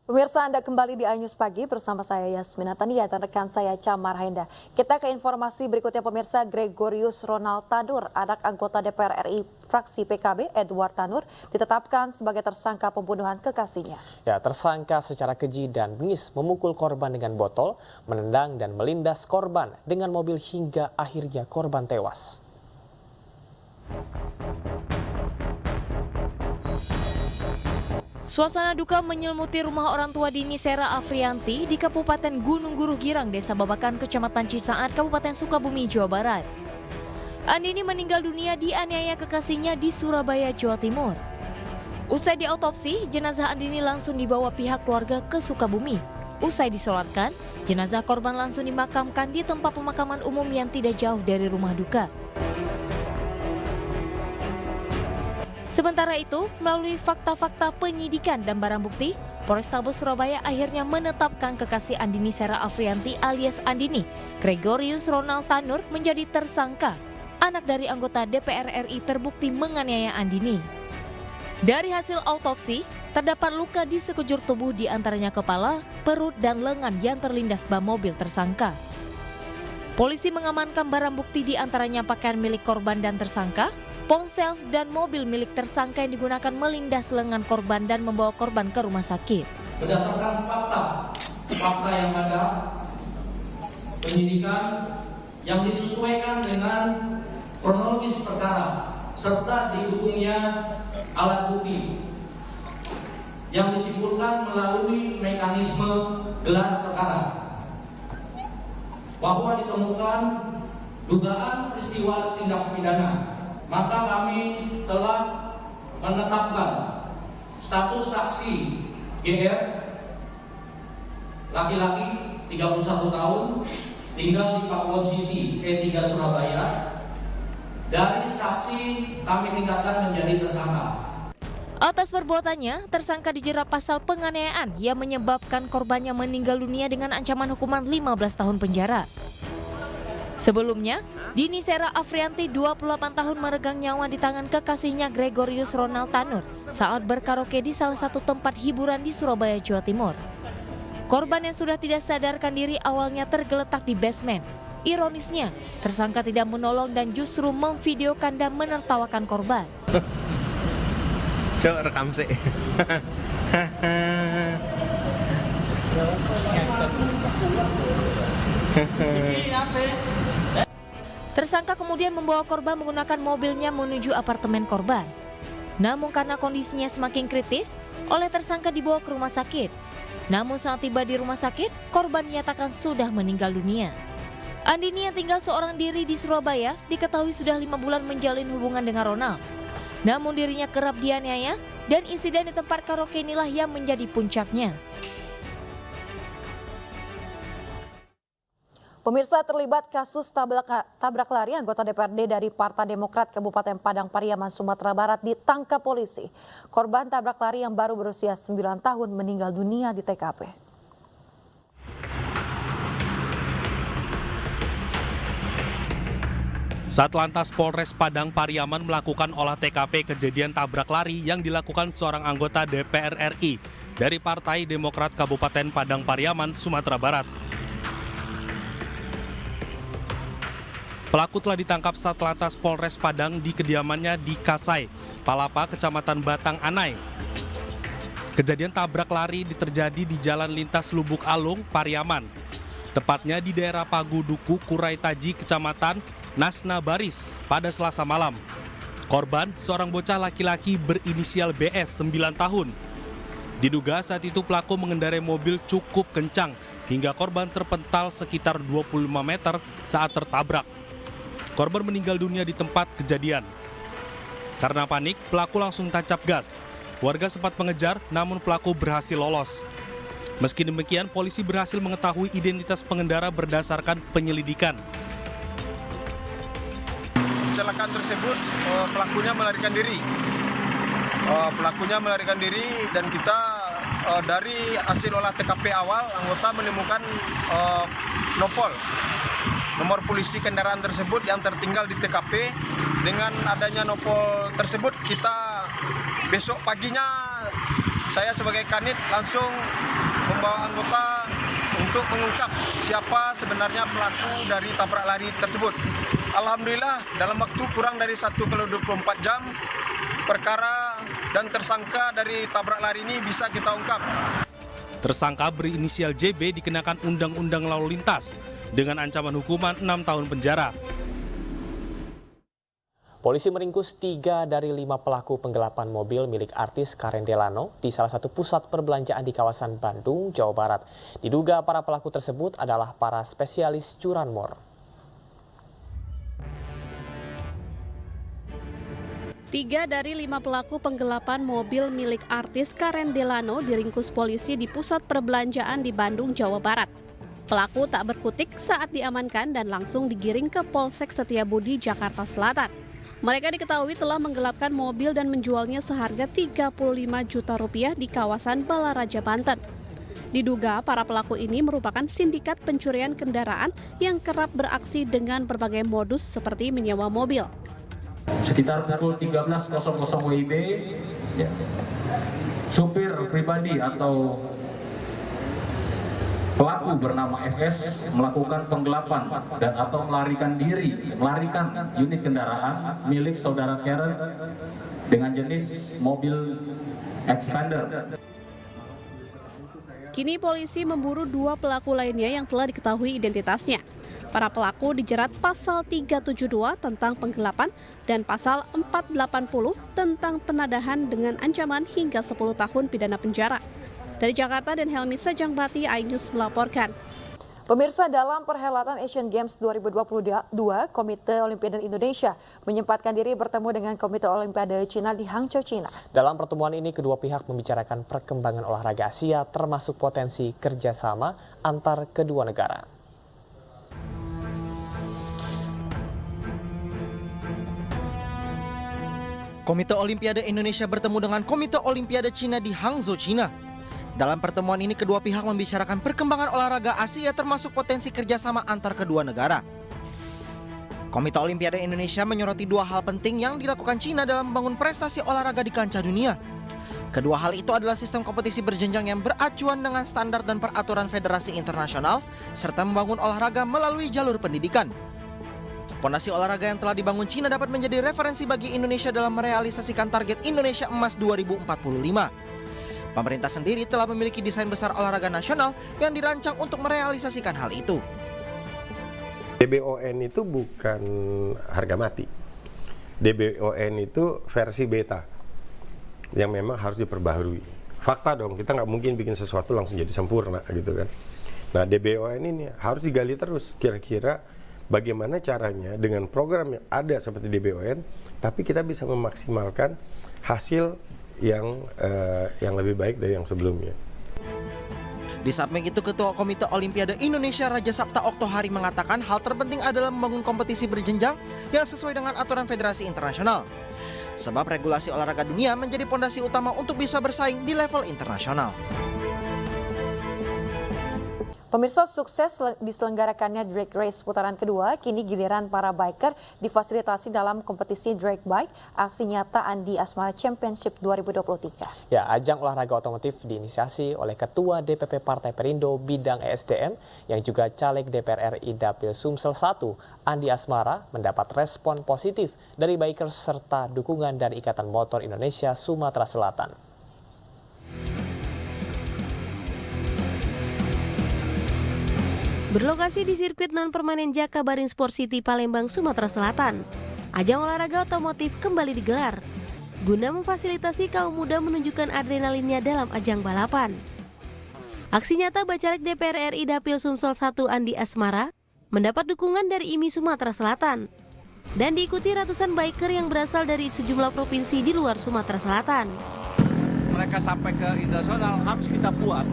Pemirsa, Anda kembali di iNews Pagi bersama saya Yasmina Tania dan rekan saya Camar Henda. Kita ke informasi berikutnya pemirsa. Gregorius Ronald Tanur, anak anggota DPR RI fraksi PKB Edward Tanur, ditetapkan sebagai tersangka pembunuhan kekasihnya. Ya, tersangka secara keji dan bengis memukul korban dengan botol, menendang dan melindas korban dengan mobil hingga akhirnya korban tewas. Suasana duka menyelimuti rumah orang tua Dini Sera Afrianti di Kabupaten Gunung Guru Girang, Desa Babakan, Kecamatan Cisaat, Kabupaten Sukabumi, Jawa Barat. Andini meninggal dunia dianiaya kekasihnya di Surabaya, Jawa Timur. Usai diautopsi, jenazah Andini langsung dibawa pihak keluarga ke Sukabumi. Usai disolatkan, jenazah korban langsung dimakamkan di tempat pemakaman umum yang tidak jauh dari rumah duka. Sementara itu, melalui fakta-fakta penyidikan dan barang bukti, Polrestabes Surabaya akhirnya menetapkan kekasih Andini Sera Afrianti alias Andini, Gregorius Ronald Tanur, menjadi tersangka. Anak dari anggota DPR RI terbukti menganiaya Andini. Dari hasil autopsi, terdapat luka di sekujur tubuh di antaranya kepala, perut, dan lengan yang terlindas ban mobil tersangka. Polisi mengamankan barang bukti di antaranya pakaian milik korban dan tersangka, ponsel dan mobil milik tersangka yang digunakan melindas lengan korban dan membawa korban ke rumah sakit. Berdasarkan fakta yang ada, penyidikan yang disesuaikan dengan kronologis perkara serta didukungnya alat bukti yang disimpulkan melalui mekanisme gelar perkara, bahwa ditemukan dugaan peristiwa tindak pidana, maka kami telah menetapkan status saksi GR, laki-laki 31 tahun, tinggal di Pakuwon City, E3 Surabaya. Dari saksi kami tingkatkan menjadi tersangka. Atas perbuatannya, tersangka dijerat pasal penganiayaan yang menyebabkan korbannya meninggal dunia dengan ancaman hukuman 15 tahun penjara. Sebelumnya, Dini Sera Afrianti 28 tahun meregang nyawa di tangan kekasihnya Gregorius Ronald Tanur saat berkaraoke di salah satu tempat hiburan di Surabaya, Jawa Timur. Korban yang sudah tidak sadarkan diri awalnya tergeletak di basement. Ironisnya, tersangka tidak menolong dan justru memvideokan dan menertawakan korban. Coba rekam sih. Tersangka kemudian membawa korban menggunakan mobilnya menuju apartemen korban. Namun karena kondisinya semakin kritis, oleh tersangka dibawa ke rumah sakit. Namun saat tiba di rumah sakit, korban dinyatakan sudah meninggal dunia. Andini yang tinggal seorang diri di Surabaya diketahui sudah 5 bulan menjalin hubungan dengan Ronald. Namun dirinya kerap dianiaya dan insiden di tempat karaoke inilah yang menjadi puncaknya. Pemirsa, terlibat kasus tabrak lari anggota DPRD dari Partai Demokrat Kabupaten Padang Pariaman, Sumatera Barat ditangkap polisi. Korban tabrak lari yang baru berusia 9 tahun meninggal dunia di TKP. Satlantas Polres Padang Pariaman melakukan olah TKP kejadian tabrak lari yang dilakukan seorang anggota DPR RI dari Partai Demokrat Kabupaten Padang Pariaman, Sumatera Barat. Pelaku telah ditangkap Satlantas Polres Padang di kediamannya di Kasai, Palapa, Kecamatan Batang Anai. Kejadian tabrak lari terjadi di Jalan Lintas Lubuk Alung, Pariaman. Tepatnya di daerah Paguduku, Kurai Taji, Kecamatan Nasna Baris pada Selasa malam. Korban seorang bocah laki-laki berinisial BS 9 tahun. Diduga saat itu pelaku mengendarai mobil cukup kencang hingga korban terpental sekitar 25 meter saat tertabrak. Korban meninggal dunia di tempat kejadian. Karena panik, pelaku langsung tancap gas. Warga sempat mengejar, namun pelaku berhasil lolos. Meski demikian, polisi berhasil mengetahui identitas pengendara berdasarkan penyelidikan. Kecelakaan tersebut pelakunya melarikan diri dan kita dari hasil olah TKP awal anggota menemukan nomor polisi kendaraan tersebut yang tertinggal di TKP. Dengan adanya nopol tersebut kita besok paginya saya sebagai Kanit langsung membawa anggota untuk mengungkap siapa sebenarnya pelaku dari tabrak lari tersebut. Alhamdulillah dalam waktu kurang dari 1x24 jam perkara dan tersangka dari tabrak lari ini bisa kita ungkap. Tersangka berinisial JB dikenakan Undang-Undang Lalu Lintas dengan ancaman hukuman 6 tahun penjara. Polisi meringkus 3 dari 5 pelaku penggelapan mobil milik artis Karen Delano di salah satu pusat perbelanjaan di kawasan Bandung, Jawa Barat. Diduga para pelaku tersebut adalah para spesialis curanmor. 3 dari 5 pelaku penggelapan mobil milik artis Karen Delano diringkus polisi di pusat perbelanjaan di Bandung, Jawa Barat. Pelaku tak berkutik saat diamankan dan langsung digiring ke Polsek Setiabudi, Jakarta Selatan. Mereka diketahui telah menggelapkan mobil dan menjualnya seharga 35 juta rupiah di kawasan Balaraja, Banten. Diduga para pelaku ini merupakan sindikat pencurian kendaraan yang kerap beraksi dengan berbagai modus seperti menyewa mobil. Sekitar pukul 13.00 WIB, supir pribadi atau pelaku bernama FS melakukan penggelapan dan atau melarikan unit kendaraan milik saudara Karen dengan jenis mobil Expander. Kini polisi memburu 2 pelaku lainnya yang telah diketahui identitasnya. Para pelaku dijerat pasal 372 tentang penggelapan dan pasal 480 tentang penadahan dengan ancaman hingga 10 tahun pidana penjara. Dari Jakarta dan Helmi Sajangbati, iNews melaporkan. Pemirsa, dalam perhelatan Asian Games 2022, Komite Olimpiade Indonesia menyempatkan diri bertemu dengan Komite Olimpiade Cina di Hangzhou, Cina. Dalam pertemuan ini, kedua pihak membicarakan perkembangan olahraga Asia termasuk potensi kerjasama antar kedua negara. Komite Olimpiade Indonesia bertemu dengan Komite Olimpiade Cina di Hangzhou, Cina. Dalam pertemuan ini, kedua pihak membicarakan perkembangan olahraga Asia termasuk potensi kerjasama antar kedua negara. Komite Olimpiade Indonesia menyoroti 2 hal penting yang dilakukan Cina dalam membangun prestasi olahraga di kancah dunia. Kedua hal itu adalah sistem kompetisi berjenjang yang beracuan dengan standar dan peraturan federasi internasional, serta membangun olahraga melalui jalur pendidikan. Fondasi olahraga yang telah dibangun Cina dapat menjadi referensi bagi Indonesia dalam merealisasikan target Indonesia Emas 2045. Pemerintah sendiri telah memiliki desain besar olahraga nasional yang dirancang untuk merealisasikan hal itu. DBON itu bukan harga mati. DBON itu versi beta yang memang harus diperbaharui. Fakta dong, kita nggak mungkin bikin sesuatu langsung jadi sempurna gitu kan. Nah, DBON ini harus digali terus, kira-kira bagaimana caranya dengan program yang ada seperti DBON, tapi kita bisa memaksimalkan hasil yang lebih baik dari yang sebelumnya. Di samping itu, Ketua Komite Olimpiade Indonesia Raja Sabta Oktohari mengatakan hal terpenting adalah membangun kompetisi berjenjang yang sesuai dengan aturan federasi internasional. Sebab regulasi olahraga dunia menjadi pondasi utama untuk bisa bersaing di level internasional. Pemirsa, sukses diselenggarakannya drag race putaran kedua, kini giliran para biker difasilitasi dalam kompetisi drag bike aksi nyata Andi Asmara Championship 2023. Ya, ajang olahraga otomotif diinisiasi oleh Ketua DPP Partai Perindo bidang ESDM yang juga caleg DPR RI Dapil Sumsel 1, Andi Asmara, mendapat respon positif dari bikers serta dukungan dari Ikatan Motor Indonesia Sumatera Selatan. Berlokasi di sirkuit non-permanen Jakabaring Sport City, Palembang, Sumatera Selatan, ajang olahraga otomotif kembali digelar guna memfasilitasi kaum muda menunjukkan adrenalinnya dalam ajang balapan. Aksi nyata Bacalek DPR RI Dapil Sumsel 1 Andi Asmara mendapat dukungan dari IMI Sumatera Selatan dan diikuti ratusan biker yang berasal dari sejumlah provinsi di luar Sumatera Selatan. Mereka sampai ke internasional harus kita buat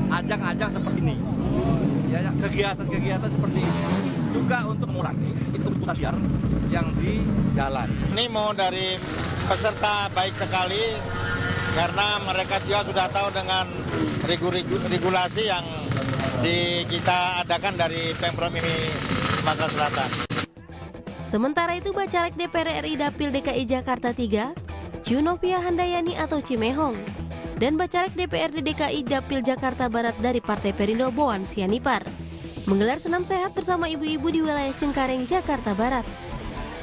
ajang-ajang seperti ini, ya, kegiatan-kegiatan seperti ini juga untuk mengurangi itu liar yang di jalan. Ini mau dari peserta baik sekali karena mereka juga sudah tahu dengan regulasi yang kita adakan dari Pemprov IMI Sumatera Selatan. Sementara itu, Bacalek DPR RI Dapil DKI Jakarta 3, Junnovia Handayani atau Cimehong, dan Bacalek DPRD DKI Dapil Jakarta Barat dari Partai Perindo Boan Sianipar menggelar senam sehat bersama ibu-ibu di wilayah Cengkareng, Jakarta Barat.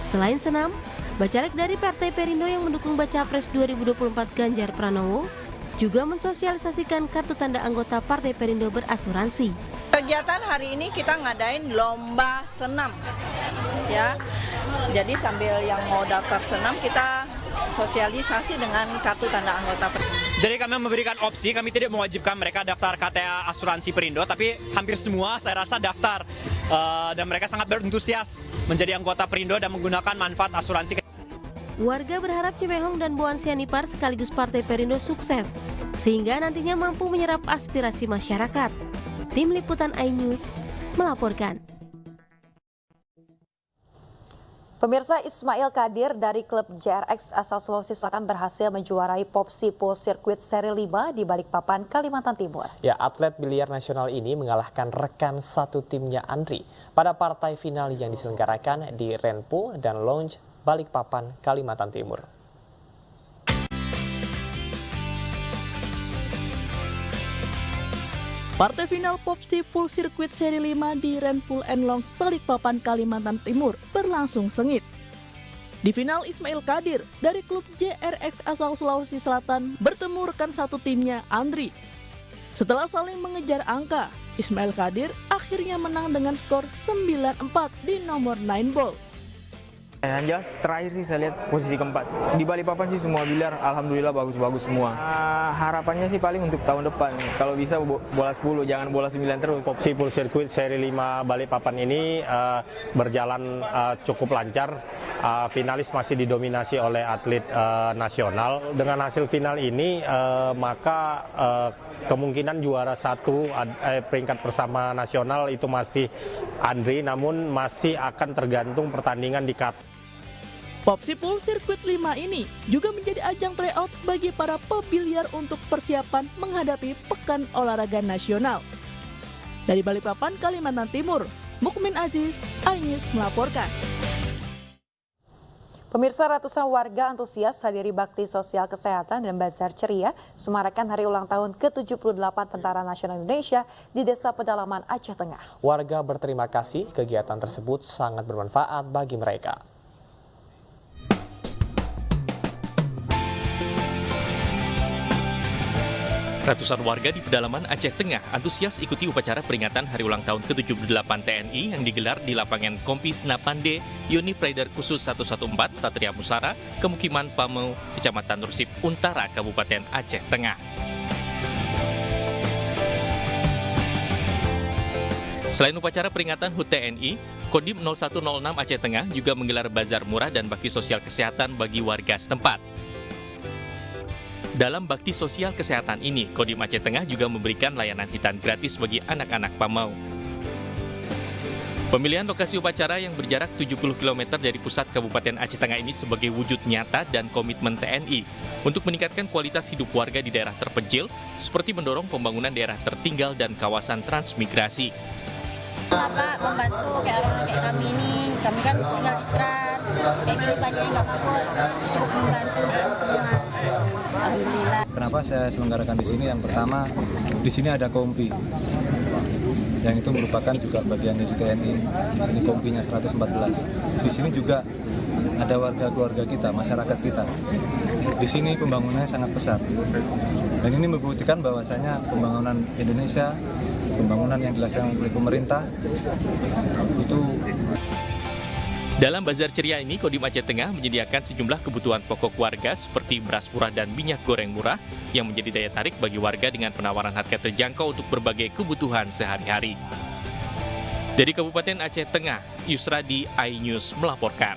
Selain senam, Bacalek dari Partai Perindo yang mendukung Baca Pres 2024 Ganjar Pranowo juga mensosialisasikan kartu tanda anggota Partai Perindo berasuransi. Kegiatan hari ini kita ngadain lomba senam, ya. Jadi sambil yang mau daftar senam kita sosialisasi dengan kartu tanda anggota Perindo. Jadi kami memberikan opsi, kami tidak mewajibkan mereka daftar KTA asuransi Perindo, tapi hampir semua saya rasa daftar dan mereka sangat berantusias menjadi anggota Perindo dan menggunakan manfaat asuransi. Warga berharap Cimehong dan Boan Sianipar sekaligus Partai Perindo sukses, sehingga nantinya mampu menyerap aspirasi masyarakat. Tim Liputan iNews melaporkan. Pemirsa, Ismail Kadir dari klub JRX asal Sulawesi Selatan berhasil menjuarai Popsi Pool Circuit Seri 5 di Balikpapan, Kalimantan Timur. Ya, atlet biliar nasional ini mengalahkan rekan satu timnya Andri pada partai final yang diselenggarakan di Renpool dan Lounge Balikpapan, Kalimantan Timur. Partai final Popsi Pool Circuit Seri 5 di Renpool and Lounge Balikpapan, Kalimantan Timur berlangsung sengit. Di final, Ismail Kadir dari klub JRX asal Sulawesi Selatan bertemu rekan satu timnya Andri. Setelah saling mengejar angka, Ismail Kadir akhirnya menang dengan skor 9-4 di nomor 9 ball. Yang jelas terakhir sih saya lihat posisi keempat. Di Balikpapan sih semua biliar alhamdulillah bagus-bagus semua. Harapannya sih paling untuk tahun depan. Kalau bisa bola 10, jangan bola 9 terus. Popsi Pool Circuit Seri 5 Balikpapan ini berjalan cukup lancar. Finalis masih didominasi oleh atlet nasional. Dengan hasil final ini maka kemungkinan juara satu peringkat bersama nasional itu masih Andri, namun masih akan tergantung pertandingan di Qatar. Popsi Pool Circuit 5 ini juga menjadi ajang tryout bagi para pebiliar untuk persiapan menghadapi Pekan Olahraga Nasional. Dari Balikpapan, Kalimantan Timur, Mukmin Aziz, iNews melaporkan. Pemirsa, ratusan warga antusias hadiri bakti sosial kesehatan dan bazar ceria semarakan hari ulang tahun ke-78 Tentara Nasional Indonesia di Desa Pedalaman, Aceh Tengah. Warga berterima kasih kegiatan tersebut sangat bermanfaat bagi mereka. Ratusan warga di pedalaman Aceh Tengah antusias ikuti upacara peringatan Hari Ulang Tahun ke-78 TNI yang digelar di lapangan Kompis Napande, Unit Raider Khusus 114 Satria Musara, Kemukiman Pameu, Kecamatan Rusip Untara, Kabupaten Aceh Tengah. Selain upacara peringatan HUT TNI, Kodim 0106 Aceh Tengah juga menggelar bazar murah dan bakti sosial kesehatan bagi warga setempat. Dalam bakti sosial kesehatan ini, Kodim Aceh Tengah juga memberikan layanan hitan gratis bagi anak-anak Pamau. Pemilihan lokasi upacara yang berjarak 70 km dari pusat Kabupaten Aceh Tengah ini sebagai wujud nyata dan komitmen TNI untuk meningkatkan kualitas hidup warga di daerah terpencil, seperti mendorong pembangunan daerah tertinggal dan kawasan transmigrasi. Bapak membantu kayak orang kayak kami ini, kami kan tinggal di keras, kayak gini banyak yang nggak mampu, cukup membantu semua. Alhamdulillah. Kenapa saya selenggarakan di sini? Yang pertama, di sini ada kompi, yang itu merupakan juga bagian dari TNI. Di sini kompinya 114. Di sini juga ada warga keluarga kita, masyarakat kita. Di sini pembangunannya sangat pesat. Dan ini membuktikan bahwasanya pembangunan Indonesia, pembangunan yang dilaksanakan oleh pemerintah itu. Dalam bazar ceria ini, Kodim Aceh Tengah menyediakan sejumlah kebutuhan pokok warga seperti beras murah dan minyak goreng murah yang menjadi daya tarik bagi warga dengan penawaran harga terjangkau untuk berbagai kebutuhan sehari-hari. Dari Kabupaten Aceh Tengah, Yusradi, iNews melaporkan.